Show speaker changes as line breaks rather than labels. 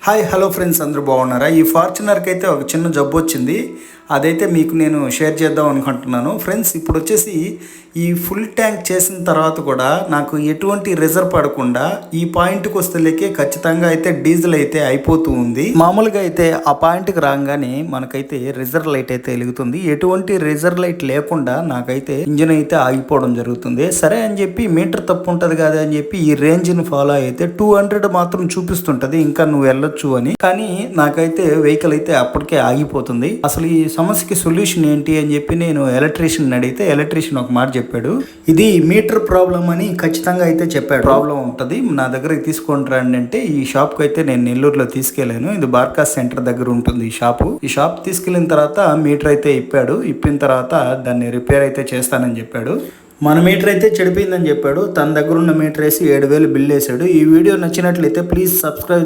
Hi hello friends, అందరూ బాగున్నారా? ఈ ఫార్చునర్కి అయితే ఒక చిన్న జబ్బు వచ్చింది. అదైతే మీకు నేను షేర్ చేద్దాం అనుకుంటున్నాను ఫ్రెండ్స్. ఇప్పుడు వచ్చేసి ఈ ఫుల్ ట్యాంక్ చేసిన తర్వాత కూడా నాకు ఎటువంటి రిజర్వ్ పడకుండా ఈ పాయింట్కి వస్తేలేకే ఖచ్చితంగా అయితే డీజిల్ అయితే అయిపోతూ ఉంది. మామూలుగా అయితే ఆ పాయింట్కి రాగానే మనకైతే రిజర్వ్ లైట్ అయితే వెలుగుతుంది. ఎటువంటి రిజర్వ్ లైట్ లేకుండా నాకైతే ఇంజిన్ అయితే ఆగిపోవడం జరుగుతుంది. సరే అని చెప్పి మీటర్ తప్పు ఉంటుంది కదా అని చెప్పి ఈ రేంజ్ని ఫాలో అయితే 200 మాత్రం చూపిస్తుంటది, ఇంకా నువ్వు వెళ్ళొచ్చు అని. కానీ నాకైతే వెహికల్ అయితే అప్పటికే ఆగిపోతుంది. అసలు ఈ సమస్యకి సొల్యూషన్ ఏంటి అని చెప్పి నేను ఎలక్ట్రీషియన్ అడిగితే ఎలక్ట్రీషియన్ ఒక మాట చెప్పాడు. ఇది మీటర్ ప్రాబ్లం అని ఖచ్చితంగా అయితే చెప్పాడు. ప్రాబ్లం ఉంటుంది, నా దగ్గరికి తీసుకొని రండి అంటే ఈ షాప్కి అయితే నేను నెల్లూరులో తీసుకెళ్ళాను. ఇది బార్కాస్ సెంటర్ దగ్గర ఉంటుంది ఈ షాపు. ఈ షాప్ తీసుకెళ్ళిన తర్వాత మీటర్ అయితే ఇప్పిన తర్వాత దాన్ని రిపేర్ అయితే చేస్తానని చెప్పాడు. మన మీటర్ అయితే చెడిపోయిందని చెప్పాడు. తన దగ్గర ఉన్న మీటర్ వేసి 7,000 బిల్ వేసాడు. ఈ వీడియో నచ్చినట్లయితే ప్లీజ్ సబ్స్క్రైబ్.